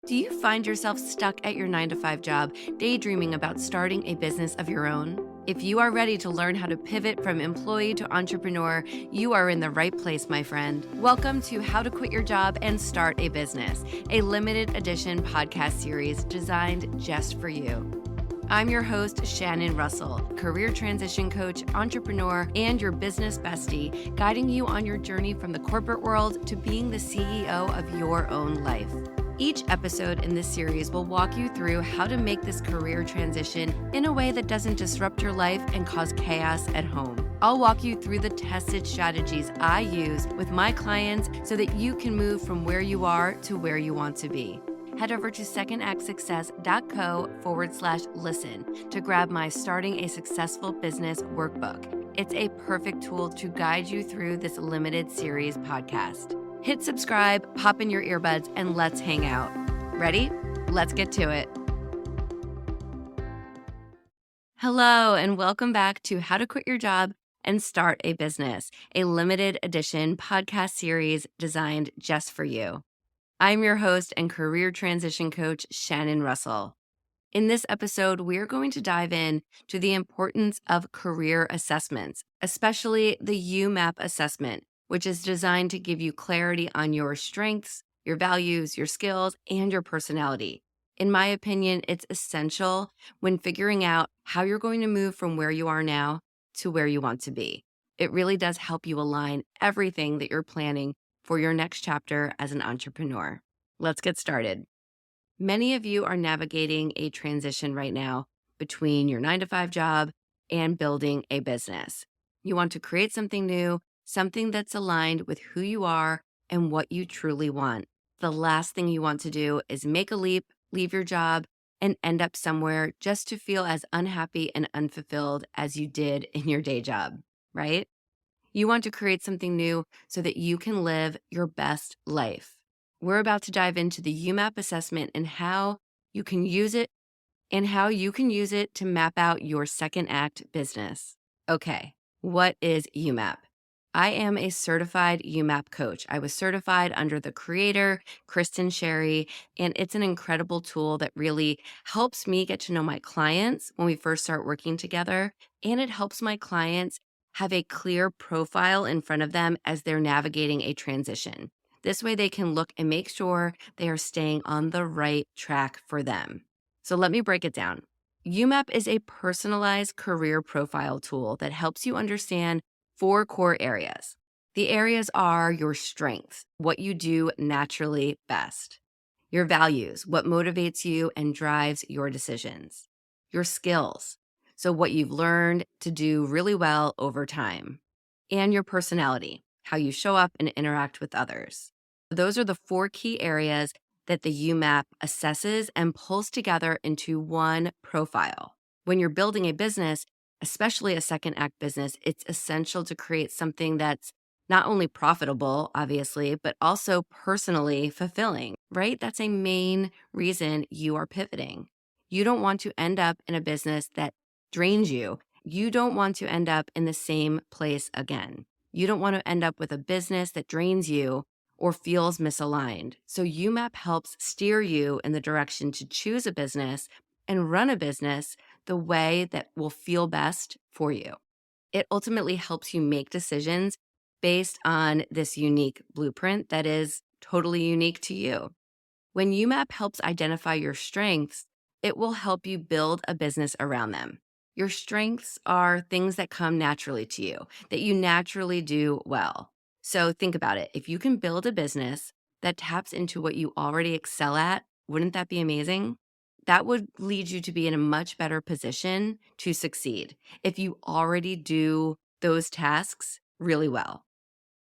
Do you find yourself stuck at your 9 to 5 job, daydreaming about starting a business of your own? If you are ready to learn how to pivot from employee to entrepreneur, you are in the right place, my friend. Welcome to How to Quit Your Job and Start a Business, a limited edition podcast series designed just for you. I'm your host, Shannon Russell, career transition coach, entrepreneur, and your business bestie, guiding you on your journey from the corporate world to being the CEO of your own life. Each episode in this series will walk you through how to make this career transition in a way that doesn't disrupt your life and cause chaos at home. I'll walk you through the tested strategies I use with my clients so that you can move from where you are to where you want to be. Head over to secondactsuccess.co/listen to grab my Starting a Successful Business workbook. It's a perfect tool to guide you through this limited series podcast. Hit subscribe, pop in your earbuds, and let's hang out. Ready? Let's get to it. Hello, and welcome back to How to Quit Your Job and Start a Business, a limited edition podcast series designed just for you. I'm your host and career transition coach, Shannon Russell. In this episode, we're going to dive in to the importance of career assessments, especially the YouMap assessment, which is designed to give you clarity on your strengths, your values, your skills, and your personality. In my opinion, it's essential when figuring out how you're going to move from where you are now to where you want to be. It really does help you align everything that you're planning for your next chapter as an entrepreneur. Let's get started. Many of you are navigating a transition right now between your 9 to 5 job and building a business. You want to create something new, something that's aligned with who you are and what you truly want. The last thing you want to do is make a leap, leave your job, and end up somewhere just to feel as unhappy and unfulfilled as you did in your day job, right? You want to create something new so that you can live your best life. We're about to dive into the YouMap assessment and how you can use it to map out your second act business. Okay, what is YouMap? I am a certified YouMap coach. I was certified under the creator, Kristen Sherry, and it's an incredible tool that really helps me get to know my clients when we first start working together, and it helps my clients have a clear profile in front of them as they're navigating a transition. This way they can look and make sure they are staying on the right track for them. So let me break it down. YouMap is a personalized career profile tool that helps you understand 4 core areas. The areas are your strengths, what you do naturally best. Your values, what motivates you and drives your decisions. Your skills, so what you've learned to do really well over time. And your personality, how you show up and interact with others. Those are the 4 key areas that the YouMap assesses and pulls together into one profile. When you're building a business, especially a second act business, it's essential to create something that's not only profitable, obviously, but also personally fulfilling, right? That's a main reason you are pivoting. You don't want to end up in a business that drains you. You don't want to end up in the same place again. You don't want to end up with a business that drains you or feels misaligned. So YouMap helps steer you in the direction to choose a business and run a business the way that will feel best for you. It ultimately helps you make decisions based on this unique blueprint that is totally unique to you. When YouMap helps identify your strengths, it will help you build a business around them. Your strengths are things that come naturally to you, that you naturally do well. So think about it. If you can build a business that taps into what you already excel at, wouldn't that be amazing? That would lead you to be in a much better position to succeed if you already do those tasks really well.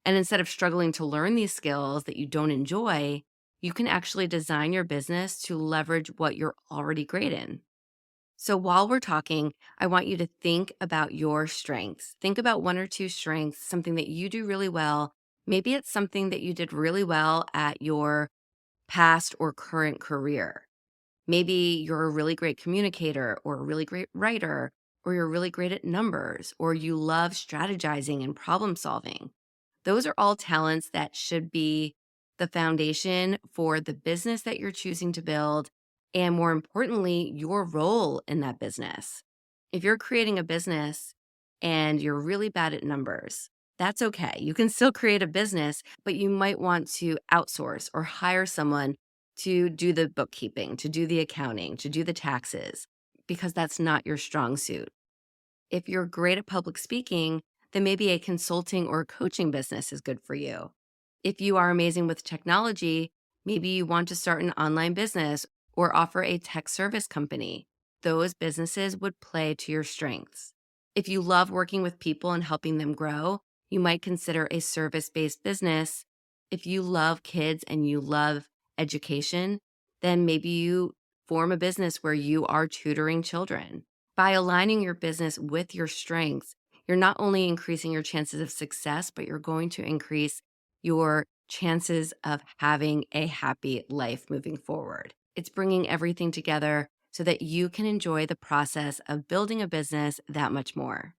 And instead of struggling to learn these skills that you don't enjoy, you can actually design your business to leverage what you're already great in. So while we're talking, I want you to think about your strengths. Think about 1 or 2 strengths, something that you do really well. Maybe it's something that you did really well at your past or current career. Maybe you're a really great communicator or a really great writer, or you're really great at numbers, or you love strategizing and problem solving. Those are all talents that should be the foundation for the business that you're choosing to build, and more importantly, your role in that business. If you're creating a business and you're really bad at numbers, that's okay. You can still create a business, but you might want to outsource or hire someone to do the bookkeeping, to do the accounting, to do the taxes, because that's not your strong suit. If you're great at public speaking, then maybe a consulting or coaching business is good for you. If you are amazing with technology, maybe you want to start an online business or offer a tech service company. Those businesses would play to your strengths. If you love working with people and helping them grow, you might consider a service-based business. If you love kids and you love education, then maybe you form a business where you are tutoring children. By aligning your business with your strengths, you're not only increasing your chances of success, but you're going to increase your chances of having a happy life moving forward. It's bringing everything together so that you can enjoy the process of building a business that much more.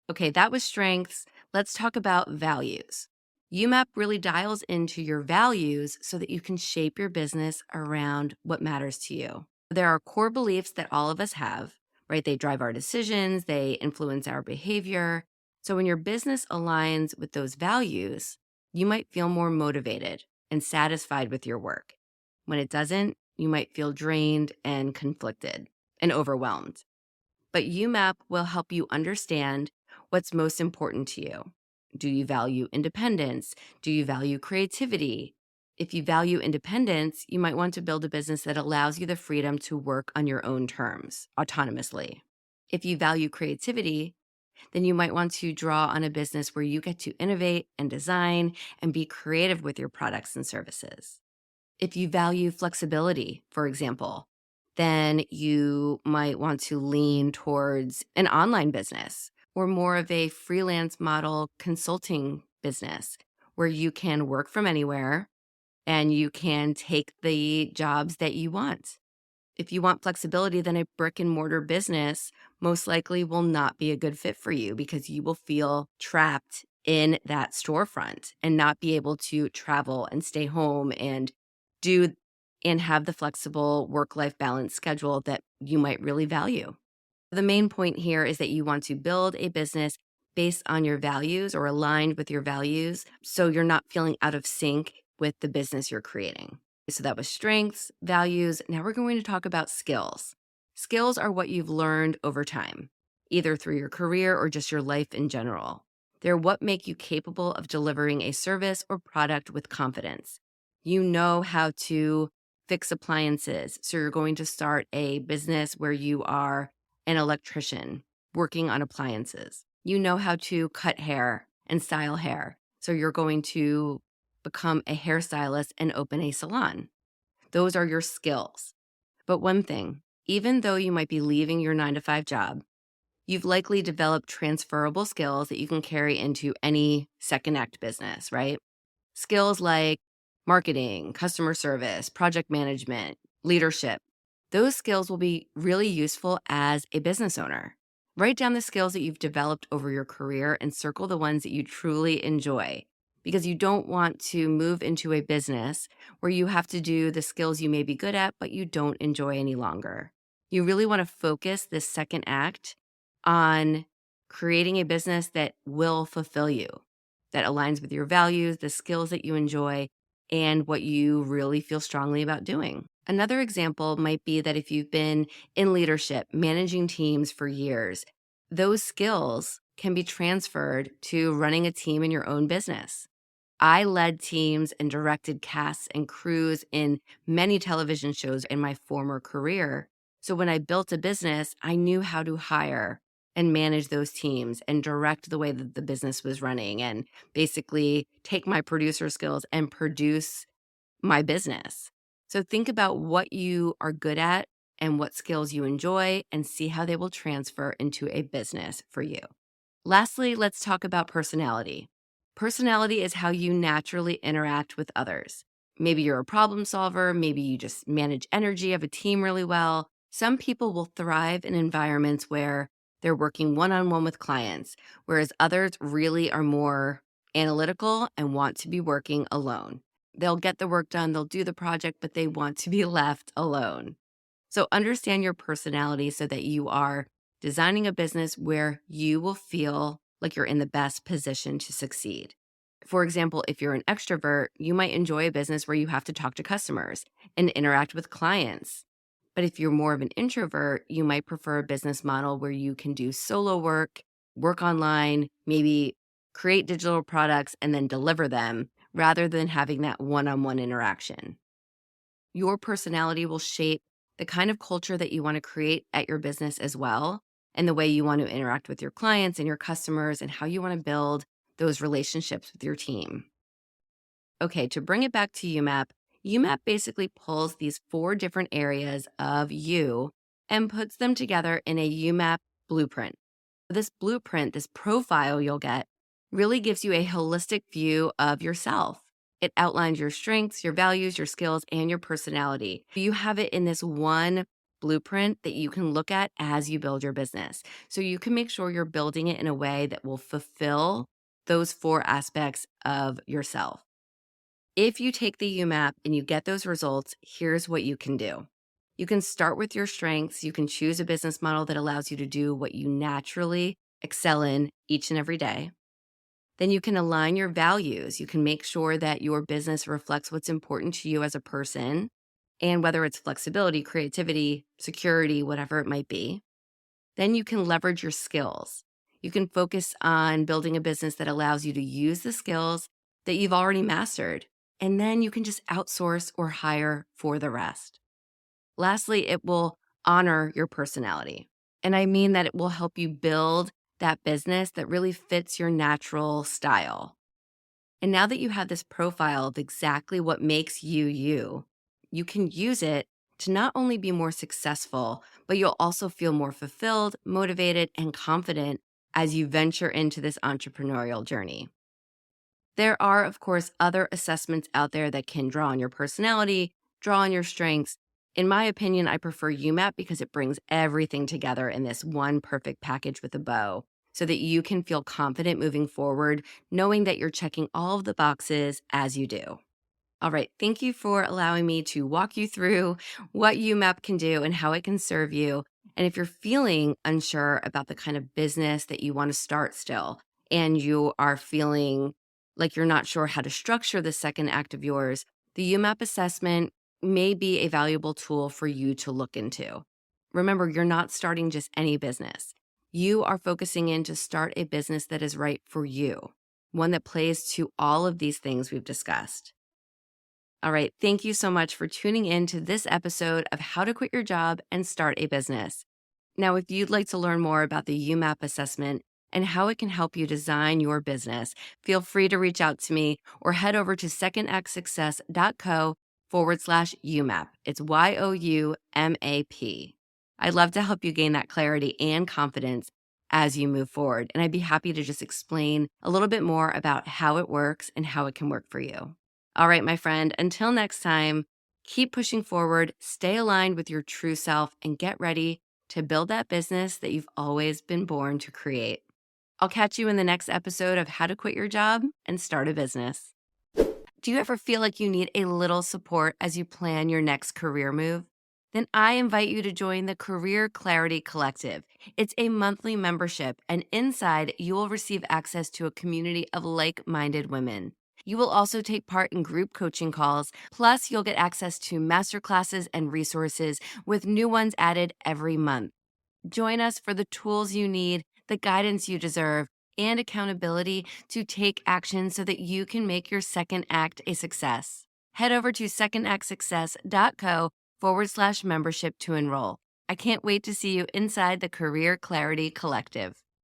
Okay, that was strengths. Let's talk about values. YouMap really dials into your values so that you can shape your business around what matters to you. There are core beliefs that all of us have, right? They drive our decisions, they influence our behavior. So when your business aligns with those values, you might feel more motivated and satisfied with your work. When it doesn't, you might feel drained and conflicted and overwhelmed. But YouMap will help you understand what's most important to you. Do you value independence? Do you value creativity? If you value independence, you might want to build a business that allows you the freedom to work on your own terms, autonomously. If you value creativity, then you might want to draw on a business where you get to innovate and design and be creative with your products and services. If you value flexibility, for example, then you might want to lean towards an online business or more of a freelance model consulting business where you can work from anywhere and you can take the jobs that you want. If you want flexibility, then a brick and mortar business most likely will not be a good fit for you because you will feel trapped in that storefront and not be able to travel and stay home and do and have the flexible work-life balance schedule that you might really value. The main point here is that you want to build a business based on your values or aligned with your values so you're not feeling out of sync with the business you're creating. So that was strengths, values. Now we're going to talk about skills. Skills are what you've learned over time, either through your career or just your life in general. They're what make you capable of delivering a service or product with confidence. You know how to fix appliances, so you're going to start a business where you are an electrician working on appliances. You know how to cut hair and style hair, so you're going to become a hairstylist and open a salon. Those are your skills. But one thing, even though you might be leaving your 9-to-5 job, you've likely developed transferable skills that you can carry into any second act business, right? Skills like marketing, customer service, project management, leadership. Those skills will be really useful as a business owner. Write down the skills that you've developed over your career and circle the ones that you truly enjoy, because you don't want to move into a business where you have to do the skills you may be good at, but you don't enjoy any longer. You really want to focus this second act on creating a business that will fulfill you, that aligns with your values, the skills that you enjoy, and what you really feel strongly about doing. Another example might be that if you've been in leadership, managing teams for years, those skills can be transferred to running a team in your own business. I led teams and directed casts and crews in many television shows in my former career. So when I built a business, I knew how to hire and manage those teams and direct the way that the business was running and basically take my producer skills and produce my business. So think about what you are good at and what skills you enjoy and see how they will transfer into a business for you. Lastly, let's talk about personality. Personality is how you naturally interact with others. Maybe you're a problem solver, maybe you just manage energy of a team really well. Some people will thrive in environments where they're working one-on-one with clients, whereas others really are more analytical and want to be working alone. They'll get the work done, they'll do the project, but they want to be left alone. So understand your personality so that you are designing a business where you will feel like you're in the best position to succeed. For example, if you're an extrovert, you might enjoy a business where you have to talk to customers and interact with clients. But if you're more of an introvert, you might prefer a business model where you can do solo work, work online, maybe create digital products and then deliver them rather than having that one on one interaction. Your personality will shape the kind of culture that you want to create at your business as well, and the way you want to interact with your clients and your customers, and how you want to build those relationships with your team. Okay, to bring it back to YouMap, YouMap basically pulls these 4 different areas of you and puts them together in a YouMap blueprint. This blueprint, this profile you'll get, really gives you a holistic view of yourself. It outlines your strengths, your values, your skills, and your personality. You have it in this one blueprint that you can look at as you build your business. So you can make sure you're building it in a way that will fulfill those 4 aspects of yourself. If you take the UMAP and you get those results, here's what you can do. You can start with your strengths. You can choose a business model that allows you to do what you naturally excel in each and every day. Then you can align your values. You can make sure that your business reflects what's important to you as a person, and whether it's flexibility, creativity, security, whatever it might be. Then you can leverage your skills. You can focus on building a business that allows you to use the skills that you've already mastered, and then you can just outsource or hire for the rest. Lastly, it will honor your personality. And I mean that it will help you build that business that really fits your natural style. And now that you have this profile of exactly what makes you you, you can use it to not only be more successful, but you'll also feel more fulfilled, motivated, and confident as you venture into this entrepreneurial journey. There are, of course, other assessments out there that can draw on your personality, draw on your strengths. In my opinion, I prefer YouMap because it brings everything together in this one perfect package with a bow so that you can feel confident moving forward, knowing that you're checking all of the boxes as you do. All right, thank you for allowing me to walk you through what YouMap can do and how it can serve you. And if you're feeling unsure about the kind of business that you want to start still, and you are feeling like you're not sure how to structure the second act of yours, the YouMap assessment may be a valuable tool for you to look into. Remember, you're not starting just any business. You are focusing in to start a business that is right for you, one that plays to all of these things we've discussed. All right, thank you so much for tuning in to this episode of How to Quit Your Job and Start a Business. Now, if you'd like to learn more about the YouMap assessment and how it can help you design your business, feel free to reach out to me or head over to secondactsuccess.co/YouMap. It's YOUMAP. I'd love to help you gain that clarity and confidence as you move forward. And I'd be happy to just explain a little bit more about how it works and how it can work for you. All right, my friend, until next time, keep pushing forward, stay aligned with your true self, and get ready to build that business that you've always been born to create. I'll catch you in the next episode of How to Quit Your Job and Start a Business. Do you ever feel like you need a little support as you plan your next career move? Then I invite you to join the Career Clarity Collective. It's a monthly membership, and inside you will receive access to a community of like-minded women. You will also take part in group coaching calls, plus you'll get access to masterclasses and resources with new ones added every month. Join us for the tools you need, the guidance you deserve, and accountability to take action so that you can make your second act a success. Head over to secondactsuccess.co/membership to enroll. I can't wait to see you inside the Career Clarity Collective.